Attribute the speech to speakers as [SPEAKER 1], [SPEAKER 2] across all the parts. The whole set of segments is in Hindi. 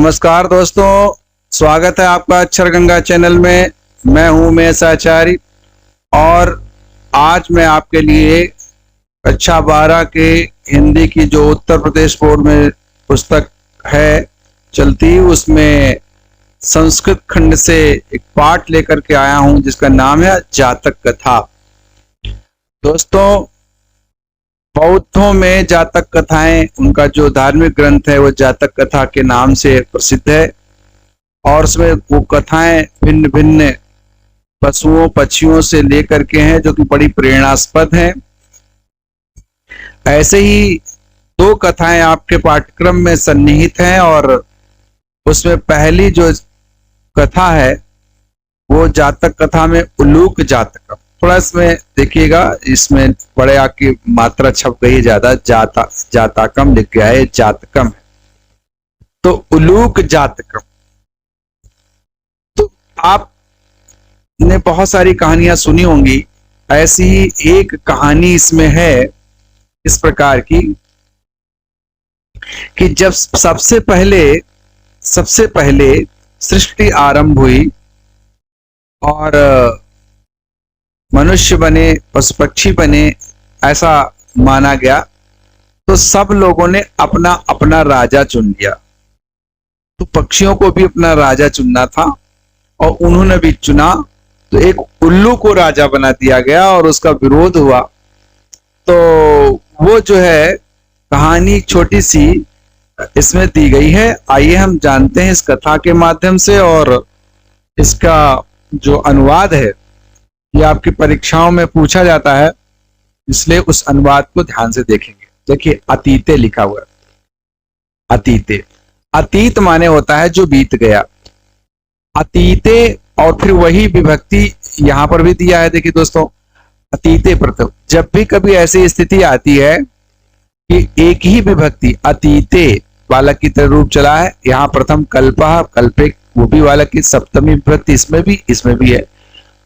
[SPEAKER 1] नमस्कार दोस्तों, स्वागत है आपका अक्षर गंगा चैनल में। मैं हूं उमेश आचार्य और आज मैं आपके लिए कक्षा 12 के हिंदी की जो उत्तर प्रदेश बोर्ड में पुस्तक है चलती, उसमें संस्कृत खंड से एक पाठ लेकर के आया हूं जिसका नाम है जातक कथा। दोस्तों, बौद्धों में जातक कथाएं, उनका जो धार्मिक ग्रंथ है वो जातक कथा के नाम से प्रसिद्ध है और उसमें वो कथाएं भिन्न भिन्न पशुओं पक्षियों से लेकर के हैं जो कि बड़ी प्रेरणास्पद हैं। ऐसे ही दो कथाएं आपके पाठ्यक्रम में सन्निहित हैं और उसमें पहली जो कथा है वो जातक कथा में उलूक जातकम। थोड़ा इसमें देखिएगा, इसमें बड़े आके मात्रा छप गई ज्यादा, जाताकम लिख गया है, जातकम है, तो उलूक जातकम। तो आपने बहुत सारी कहानियां सुनी होंगी, ऐसी ही एक कहानी इसमें है इस प्रकार की कि जब सबसे पहले सृष्टि आरंभ हुई और मनुष्य बने, पशु पक्षी बने, ऐसा माना गया, तो सब लोगों ने अपना अपना राजा चुन लिया। तो पक्षियों को भी अपना राजा चुनना था और उन्होंने भी चुना, तो एक उल्लू को राजा बना दिया गया और उसका विरोध हुआ। तो वो जो है कहानी छोटी सी इसमें दी गई है। आइए हम जानते हैं इस कथा के माध्यम से, और इसका जो अनुवाद है ये आपकी परीक्षाओं में पूछा जाता है, इसलिए उस अनुवाद को ध्यान से देखेंगे। देखिए, अतीते लिखा हुआ है। अतीते, अतीत माने होता है जो बीत गया। अतीते, और फिर वही विभक्ति यहां पर भी दिया है। देखिए दोस्तों, अतीते प्रथम, जब भी कभी ऐसी स्थिति आती है कि एक ही विभक्ति अतीते बालक की तरह रूप चला है, यहां प्रथम कल्पः, कल्पे वो भी बालक की सप्तमी विभक्ति इसमें भी है,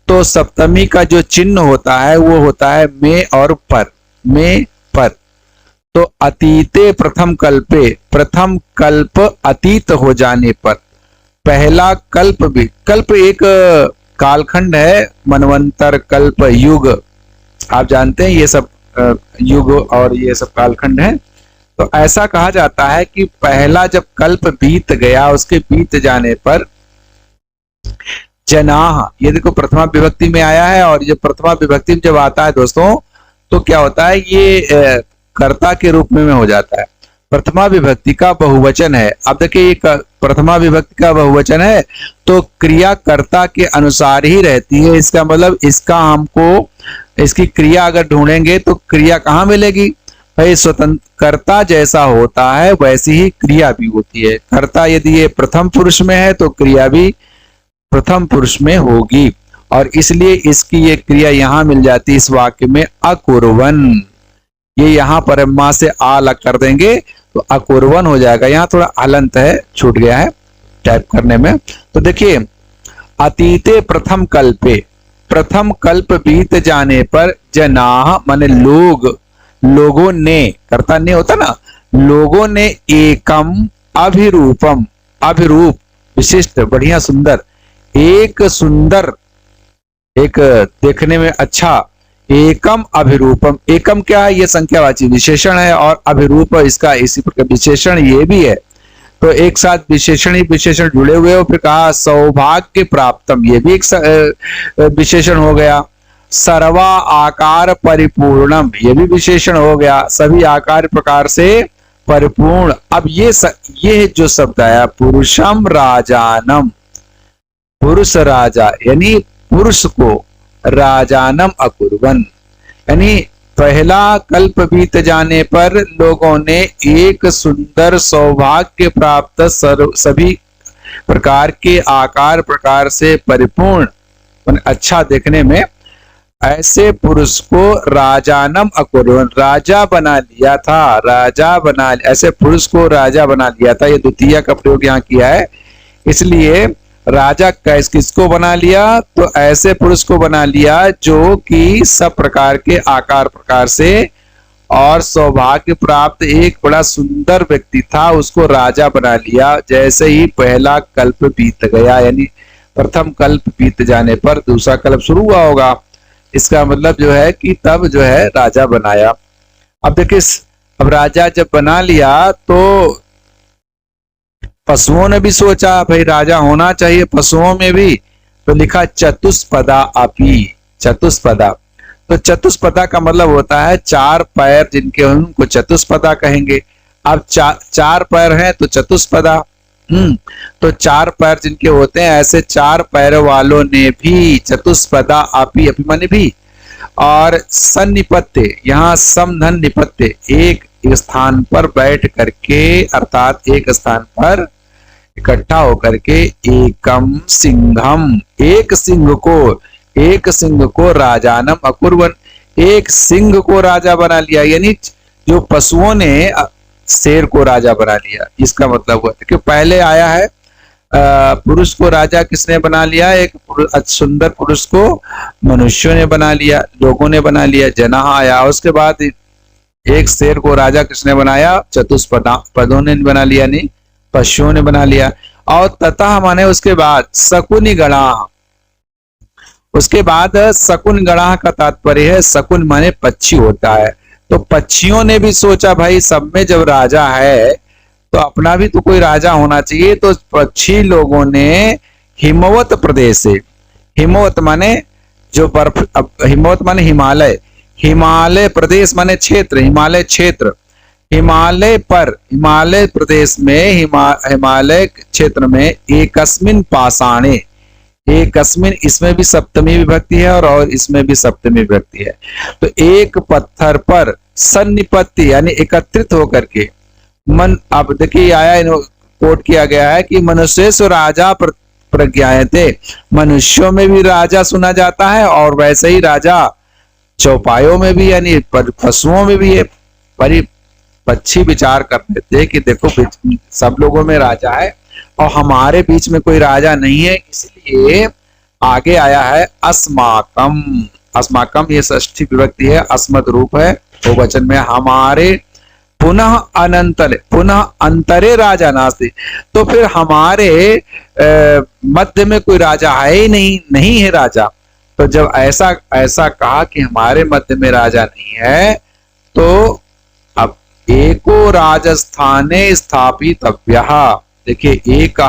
[SPEAKER 1] तो सप्तमी का जो चिन्ह होता है वो होता है में और पर, में पर। तो अतीते प्रथम कल्पे, प्रथम कल्प अतीत हो जाने पर, पहला कल्प भी, कल्प एक कालखंड है, मनवंतर, कल्प, युग, आप जानते हैं ये सब युग और ये सब कालखंड है। तो ऐसा कहा जाता है कि पहला जब कल्प बीत गया, उसके बीत जाने पर जनाह, ये देखो प्रथमा विभक्ति में आया है, और ये प्रथमा विभक्ति में जब आता है दोस्तों तो क्या होता है, ये कर्ता के रूप में हो जाता है। प्रथमा विभक्ति का बहुवचन है। अब देखिए, ये प्रथमा विभक्ति का बहुवचन है तो क्रिया कर्ता के अनुसार ही रहती है। इसका मतलब इसकी क्रिया अगर ढूंढेंगे तो क्रिया कहाँ मिलेगी भाई? स्वतंत्र कर्ता जैसा होता है वैसी ही क्रिया भी होती है। कर्ता यदि ये प्रथम पुरुष में है तो क्रिया भी प्रथम पुरुष में होगी, और इसलिए इसकी ये क्रिया यहां मिल जाती है इस वाक्य में, अकुर्वन। ये यहां पर मां से आ लग कर देंगे तो अकुर्वन हो जाएगा। यहां थोड़ा हलंत है, छूट गया है टाइप करने में। तो देखिए, अतीते प्रथम कल्पे, प्रथम कल्प बीत जाने पर जनाह माने लोगों ने, कर्ता ने होता ना, लोगों ने एकम अभिरूपम, अभिरूप विशिष्ट, बढ़िया, सुंदर, एक सुंदर, एक देखने में अच्छा, एकम अभिरूपम। एकम क्या है? ये संख्यावाची विशेषण है, और अभिरूप इसका इसी प्रकार विशेषण ये भी है। तो एक साथ विशेषण ही विशेषण जुड़े हुए हो। फिर कहा सौभाग्य प्राप्तम, ये भी एक विशेषण हो गया। सर्वा आकार परिपूर्णम, ये भी विशेषण हो गया, सभी आकार प्रकार से परिपूर्ण। अब ये जो शब्द आया, पुरुषम राजानम, पुरुष राजा, यानी पुरुष को राजानम अकुर्वन, यानी पहला कल्प बीत जाने पर लोगों ने एक सुंदर सौभाग्य प्राप्त सभी प्रकार के आकार प्रकार से परिपूर्ण, अच्छा देखने में, ऐसे पुरुष को राजानम अकुर्वन, राजा बना लिया था, राजा बना, ऐसे पुरुष को राजा बना लिया था। ये द्वितीय का प्रयोग यहाँ किया है, इसलिए राजा किसको बना लिया? तो ऐसे पुरुष को बना लिया जो कि सब प्रकार के आकार प्रकार से और सौभाग्य प्राप्त एक बड़ा सुंदर व्यक्ति था, उसको राजा बना लिया। जैसे ही पहला कल्प बीत गया, यानी प्रथम कल्प बीत जाने पर दूसरा कल्प शुरू हुआ होगा, इसका मतलब जो है कि तब जो है राजा बनाया। अब देखिए, अब राजा जब बना लिया तो पशुओं ने भी सोचा भाई राजा होना चाहिए, पशुओं में भी, तो लिखा चतुष्पदा अपि, चतुष्पदा। तो चतुष्पदा का मतलब होता है चार पैर जिनके उनको चतुष्पदा कहेंगे। अब चार पैर हैं तो चतुष्पदा। तो चार पैर जिनके होते हैं, ऐसे चार पैर वालों ने भी चतुष्पदा अपि, अपि माने भी, और सन्निपत्य, यहाँ समधन निपत्य, एक स्थान पर बैठ करके, अर्थात एक स्थान पर इकट्ठा होकर के, एकम सिंहम, एक सिंह को राजानम अकुर्वन, एक सिंह को राजा बना लिया। यानी जो पशुओं ने शेर को राजा बना लिया, इसका मतलब हुआ कि पहले आया है पुरुष को राजा किसने बना लिया, एक सुंदर पुरुष को मनुष्यों ने बना लिया, लोगों ने बना लिया, जनाह आया। उसके बाद एक शेर को राजा किसने बनाया, चतुष्पदों ने बना लिया, नहीं पशुओं ने बना लिया। और तथा माने उसके बाद शकुनि गणा, उसके बाद शकुन गणा का तात्पर्य है, शकुन माने पक्षी होता है। तो पक्षियों ने भी सोचा भाई सब में जब राजा है तो अपना भी तो कोई राजा होना चाहिए। तो पक्षी लोगों ने हिमवत प्रदेश से, हिमवत माने जो बर्फ, हिमवत माने हिमालय, हिमालय प्रदेश माने क्षेत्र, हिमालय क्षेत्र, हिमालय पर, हिमालय प्रदेश में, हिमालय क्षेत्र में एकस्मिन पाषाणे, एकस्मिन इसमें भी सप्तमी विभक्ति है और इसमें भी सप्तमी विभक्ति है। तो एक पत्थर पर सन्निपत्ति यानी एकत्रित होकर के मन, अब देखिए आया, कोट किया गया है कि मनुष्य राजा प्रज्ञायते, मनुष्यों में भी राजा सुना जाता है और वैसे ही राजा चौपायों में भी, यानी पशुओं में भी है। पर पक्षी विचार कर लेते हैं कि देखो सब लोगों में राजा है और हमारे बीच में कोई राजा नहीं है, इसलिए आगे आया है अस्माकम। अस्माकम ये षष्ठी विभक्ति है, अस्मद रूप है, बहुवचन में हमारे, पुनः अनंतरे, पुनः अंतरे राजा नास्ति। तो फिर हमारे मध्य में कोई राजा है ही नहीं है राजा। तो जब ऐसा कहा कि हमारे मध्य में राजा नहीं है, तो अब एको राजस्थाने स्थापितव्यः, देखिए एक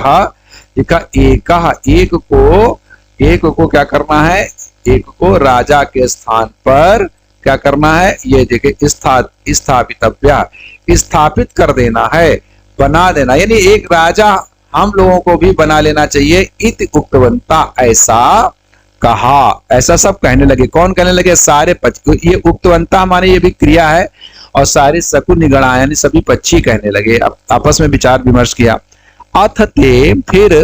[SPEAKER 1] को क्या करना है, एक को राजा के स्थान पर क्या करना है, ये देखिए स्थापितव्यः, स्थापित कर देना है, बना देना, यानी एक राजा हम लोगों को भी बना लेना चाहिए। इति उक्तवंता, ऐसा कहा, ऐसा सब कहने लगे। कौन कहने लगे, सारे ये उक्तवंता माने ये भी क्रिया है, और सारे शकुनि गणा यानी सभी पक्षी कहने लगे, आपस में विचार विमर्श किया। अथ ते, फिर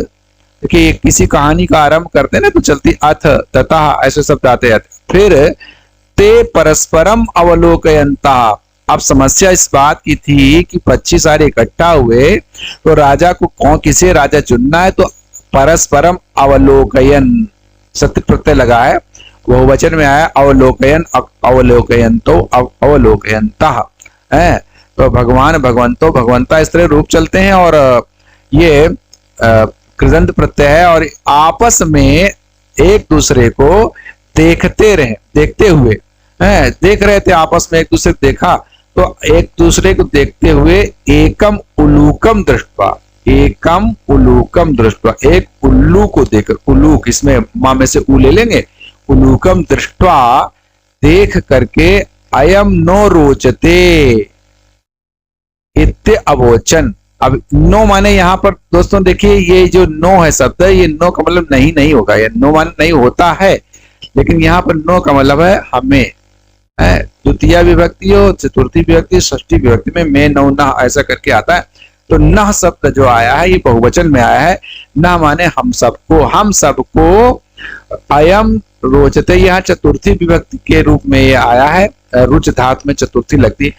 [SPEAKER 1] देखिए किसी कहानी का आरंभ करते ना तो चलती अथ तथा ऐसे शब्द आते हैं। फिर ते परस्परम अवलोकयंता, अब समस्या इस बात की थी कि पक्षी सारे इकट्ठा हुए, तो राजा को किसे राजा चुनना है, तो परस्परम अवलोकयन, सत्य प्रत्यय लगा है, वो वचन में आया अवलोकयन, अवलोकयंतो, अवलोकयंता है। तो भगवान, भगवंतो, भगवंता इस तरह रूप चलते हैं, और ये कृदंत प्रत्यय है, और आपस में एक दूसरे को देखते हुए हैं, देख रहे थे आपस में, एक दूसरे को देखा, तो एक दूसरे को देखते हुए एकम उलूकम दृष्टवा, एकम उलूकम दृष्टवा, एक उल्लू को देखकर, उलूक इसमें मां में से ऊ ले लेंगे, उलूकम दृष्टवा देख करके, अयम नो रोचते इत्य अवोचन। अब नो माने यहाँ पर दोस्तों देखिए, ये जो नो है शब्द, ये नो का मतलब नहीं होगा, ये नो माने नहीं होता है, लेकिन यहाँ पर नो का मतलब है हमें, द्वितीय विभक्ति हो, चतुर्थी विभक्ति, षष्ठी विभक्ति में मैं नौ न ऐसा करके आता है। तो न शब्द जो आया है ये बहुवचन में आया है, न माने हम सबको, अयम रोचते, यहाँ चतुर्थी विभक्ति के रूप में ये आया है, रुच धातु में चतुर्थी लगती है।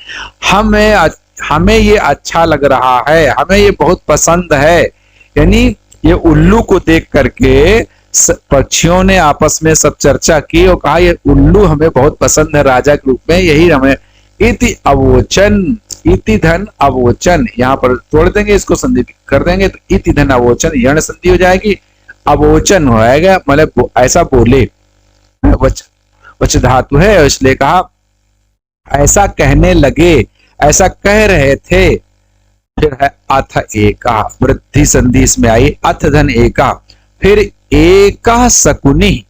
[SPEAKER 1] हमें ये अच्छा लग रहा है, हमें ये बहुत पसंद है, यानी ये उल्लू को देख करके पक्षियों ने आपस में सब चर्चा की और कहा ये उल्लू हमें बहुत पसंद है राजा के रूप में, यही हमें इति अवोचन, इति धन अवोचन, यहाँ पर तोड़ देंगे, इसको संधि कर देंगे तो इति धन अवोचन, यण संधि हो जाएगी, अवोचन हो जाएगा, मतलब ऐसा बोले, वच धातु है इसलिए कहा ऐसा कहने लगे, ऐसा कह रहे थे। फिर है अथ एका, वृद्धि संधि इसमें आई, अथ धन एका। फिर एका शकुनी,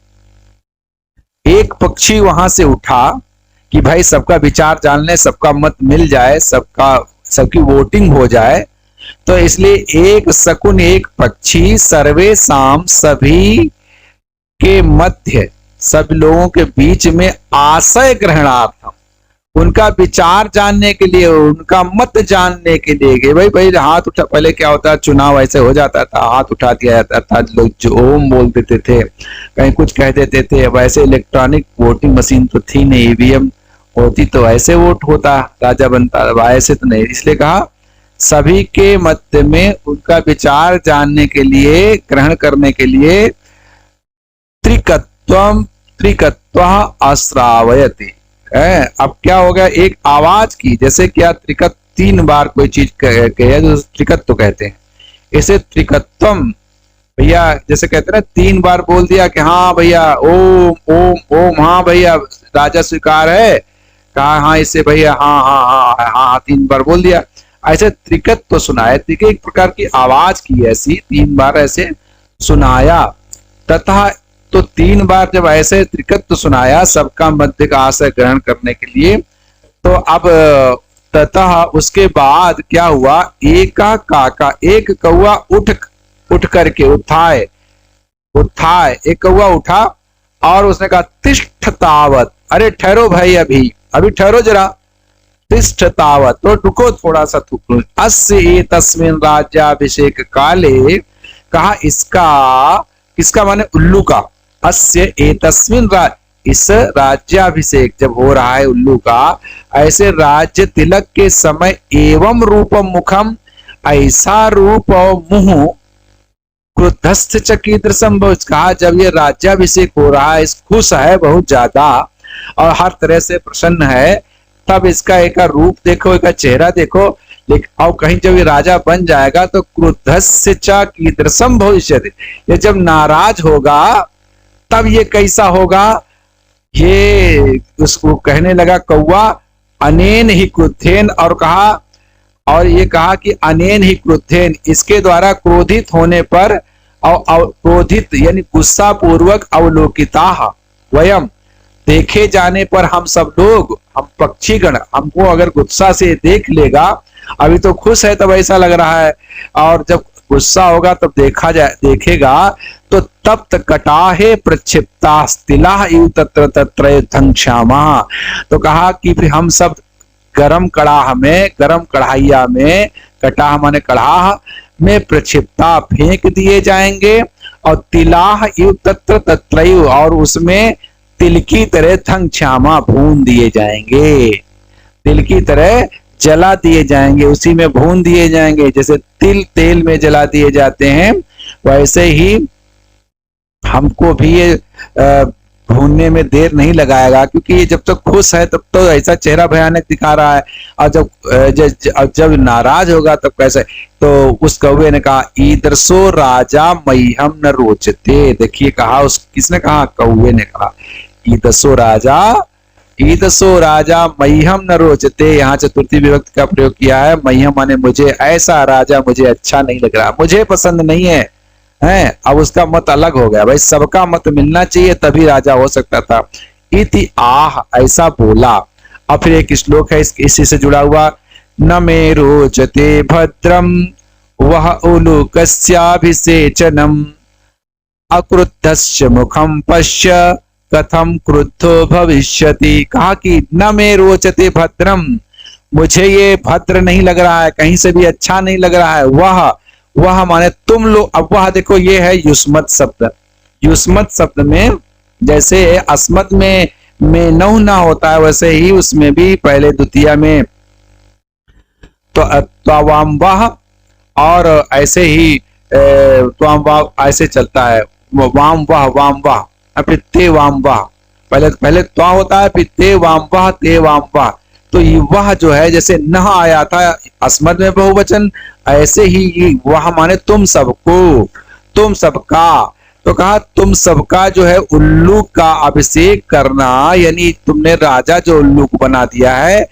[SPEAKER 1] एक पक्षी वहां से उठा कि भाई सबका विचार जान ले, सबका मत मिल जाए, सबकी वोटिंग हो जाए, तो इसलिए एक शकुन, एक पक्षी, सर्वे साम, सभी के मध्य, सब लोगों के बीच में आशय ग्रहणार्थम, उनका विचार जानने के लिए, उनका मत जानने के लिए कि भाई हाथ उठा, पहले क्या होता है चुनाव ऐसे हो जाता था, हाथ उठा दिया जाता था, लोग जो ओम बोल देते थे, कहीं कुछ कह देते थे। अब ऐसे इलेक्ट्रॉनिक वोटिंग मशीन तो थी नहीं, ईवीएम होती तो ऐसे वोट होता, राजा बनता, ऐसे तो नहीं। इसलिए कहा सभी के मध्य में उनका विचार जानने के लिए, ग्रहण करने के लिए त्रिकत्व अश्रावयति। अब क्या हो गया, एक आवाज की, जैसे क्या त्रिकत, तीन बार कोई चीज कहे तो त्रिकत्व कहते हैं, इसे त्रिकत्वम, भैया जैसे कहते हैं ना, तीन बार बोल दिया कि हाँ भैया ओम ओम ओम, हाँ भैया राजा स्वीकार है, कहा हाँ इससे भैया हाँ हाँ हाँ हाँ हाँ, तीन बार बोल दिया, ऐसे त्रिकत्व सुनाया, त्रिक एक प्रकार की आवाज की ऐसी, तीन बार ऐसे सुनाया। तथा तो तीन बार जब ऐसे त्रिकत्व सुनाया सबका मध्य का आशय ग्रहण करने के लिए, तो अब तथा उसके बाद क्या हुआ, एका काका, एक कौआ उठ करके उठाए, एक कौआ उठा और उसने कहा तिष्ठ तावत, अरे ठहरो भाई, अभी ठहरो जरा, तिष्ठ तावत, तो रुको थोड़ा सा, अस्य तस्मिन राज्याभिषेक काले, कहा इसका माने उल्लू का, अस्य एतस्मिन इस राज्याभिषेक जब हो रहा है उल्लू का, ऐसे राज्य तिलक के समय, एवं रूपम मुखम, ऐसा रूप और मुंह, क्रुद्धस्थ चकीद्र संभव, कहा जब ये राज्याभिषेक हो रहा है, इस खुश है बहुत ज्यादा और हर तरह से प्रसन्न है, तब इसका एक रूप देखो, एक चेहरा देखो, और कहीं जब ये राजा बन जाएगा तो क्रुद्धस्य कीदृशम भविष्यति, ये जब नाराज होगा तब ये कैसा होगा, ये उसको कहने लगा कौआ, अनेन ही क्रुद्धेन, और कहा, और ये कहा कि अनेन ही क्रुद्धेन, इसके द्वारा क्रोधित होने पर, और क्रोधित यानी गुस्सा पूर्वक, अवलोकिता वयम, देखे जाने पर हम सब लोग, हम पक्षीगण, हमको अगर गुस्सा से देख लेगा, अभी तो खुश है तब ऐसा लग रहा है, और जब गुस्सा होगा तब देखेगा तो तब तक कटाहे प्रक्षिप्ता स्तिला इव तत्र तत्र क्षमा, तो कहा कि फिर हम सब गरम कड़ाह में, गरम कढ़ाइया में, कटाह माने कड़ाह में, प्रक्षिप्ता फेंक दिए जाएंगे, और तिलाह इव तत्र तत्रैव, और उसमें तिल की तरह क्षमा भून दिए जाएंगे, तिल की तरह जला दिए जाएंगे, उसी में भून दिए जाएंगे, जैसे तिल तेल में जला दिए जाते हैं, वैसे ही हमको भी ये भूनने में देर नहीं लगाएगा, क्योंकि ये जब तक खुश है तब तो ऐसा चेहरा भयानक दिखा रहा है, और जब नाराज होगा तब कैसे। तो उस कौवे ने कहा ईदर्शो राजा मह्यम न रोचते, देखिए कहा, उस किसने कहा, कौवे ने कहा, ईदर्शो राजा मह्यम न रोचते, यहाँ चतुर्थी विभक्ति का प्रयोग किया है, मह्यम माने मुझे, ऐसा राजा मुझे अच्छा नहीं लग रहा, मुझे पसंद नहीं है, अब उसका मत अलग हो गया, भाई सबका मत मिलना चाहिए तभी राजा हो सकता था। इति आह, ऐसा बोला। और फिर एक श्लोक है इसी से जुड़ा हुआ, न मे रोचते भद्रम वह उलूकस्याभिषेचनम, अक्रुद्धस्य मुखम पश्य कथम क्रुद्धो भविष्यति, कहा कि न मे रोचते भद्रम, मुझे ये भद्र नहीं लग रहा है, कहीं से भी अच्छा नहीं लग रहा है, वह माने तुम लोग, अब वह देखो ये है युष्मत शब्द, युष्मत शब्द में जैसे अस्मत में नौना होता है, वैसे ही उसमें भी पहले द्वितीया में तो वाम वाह, और ऐसे ही त्वाम वाह ऐसे चलता है, वाम वाह, फिर ते वाम वाह, पहले त्वा होता है, फिर ते वाम वाह, तो वह जो है, जैसे न आया था अस्मद में बहुवचन, ऐसे ही वह माने तुम सबको, तुम सबका। तो कहा तुम सबका जो है उल्लू का अभिषेक करना, यानी तुमने राजा जो उल्लू को बना दिया है,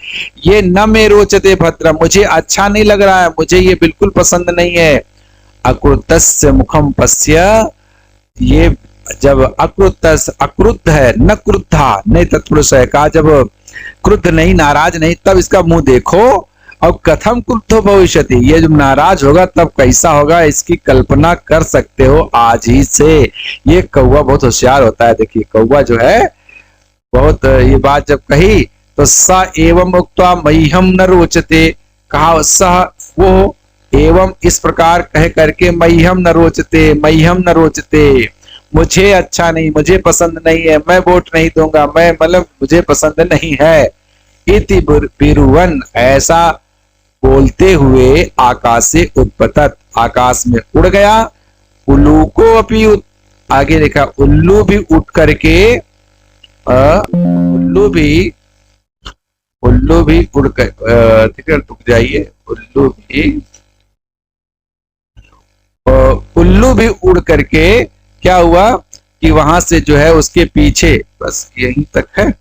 [SPEAKER 1] ये न मे रोचते भद्र, मुझे अच्छा नहीं लग रहा है, मुझे ये बिल्कुल पसंद नहीं है। अकृतस्य मुखम पश्य, ये जब अक्रुद्ध है, न क्रुद्धा नहीं तत्पुरुष है, कहा जब क्रुद्ध नहीं, नाराज नहीं, तब इसका मुंह देखो। और कथम क्रुद्धो भविष्यति, ये जब नाराज होगा तब कैसा होगा, इसकी कल्पना कर सकते हो आज ही से। ये कौवा बहुत होशियार होता है। देखिए कौवा जो है बहुत, ये बात जब कही तो स एवं उक्त्वा मह्यम न रोचते, कहा सह वो एवं इस प्रकार कह करके मह्यम न रोचते, मह्यम न रोचते, मुझे अच्छा नहीं, मुझे पसंद नहीं है, मैं वोट नहीं दूंगा, मैं मतलब मुझे पसंद नहीं है। इति बिरुवन, ऐसा बोलते हुए आकाश से उत्पतत, आकाश में उड़ गया। उल्लू को अपनी आगे देखा, उल्लू भी उठ करके उल्लू भी उड़ कर, रुक जाइए, उल्लू भी उड़ करके क्या हुआ कि वहां से जो है उसके पीछे, बस यहीं तक है,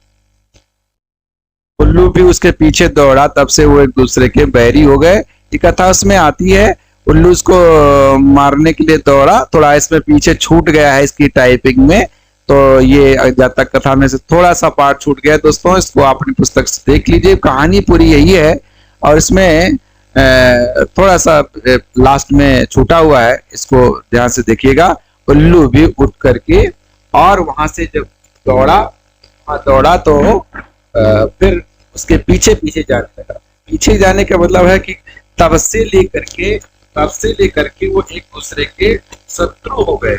[SPEAKER 1] उल्लू भी उसके पीछे दौड़ा, तब से वो एक दूसरे के बैरी हो गए। ये कथा उसमें आती है, उल्लू उसको मारने के लिए दौड़ा, थोड़ा इसमें पीछे छूट गया है इसकी टाइपिंग में, तो ये जातक कथा में से थोड़ा सा पार्ट छूट गया। दोस्तों इसको अपनी पुस्तक से देख लीजिए, कहानी पूरी यही है, और इसमें थोड़ा सा लास्ट में छूटा हुआ है, इसको ध्यान से देखिएगा। उल्लू भी उठ करके और वहां से जब दौड़ा तो फिर उसके पीछे पीछे जाने लगा। पीछे जाने का मतलब है कि तब से लेकर के वो एक दूसरे के शत्रु हो गए।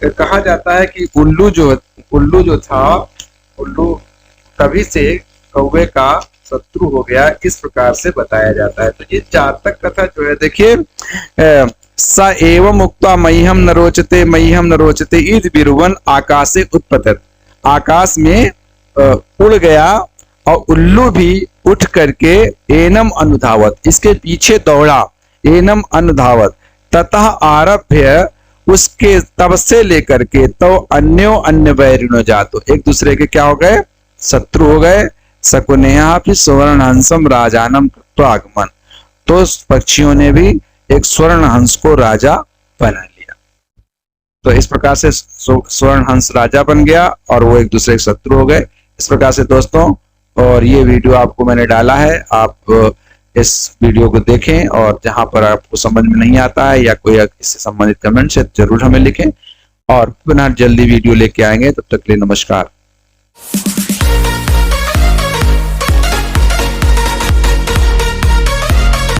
[SPEAKER 1] कहा जाता है कि उल्लू जो था, उल्लू तभी से कौवे का शत्रु हो गया, इस प्रकार से बताया जाता है। तो ये जातक कथा जो है, देखिए स एवं उक्त्वा मह्यम न रोचते इद बिरुवन आकाशे उत्पतत, आकाश में उड़ गया और उल्लू भी उठ करके एनम अनुधावत, इसके पीछे दौड़ा, एनम अनुधावत, ततः आरभ्य, उसके तब से लेकर के तो अन्य वैरिणो जातो, एक दूसरे के क्या हो गए, शत्रु हो गए। शकुनेहा फिर स्वर्ण हंसम राजानम आगमन, तो पक्षियों ने भी एक स्वर्ण हंस को राजा बना लिया। तो इस प्रकार से स्वर्ण हंस राजा बन गया और वो एक दूसरे के शत्रु हो गए। इस प्रकार से दोस्तों, और ये वीडियो आपको मैंने डाला है, आप इस वीडियो को देखें, और जहां पर आपको समझ में नहीं आता है या कोई इससे संबंधित कमेंट्स है जरूर हमें लिखें, और पुनः जल्दी वीडियो लेके आएंगे। तब तक के लिए नमस्कार।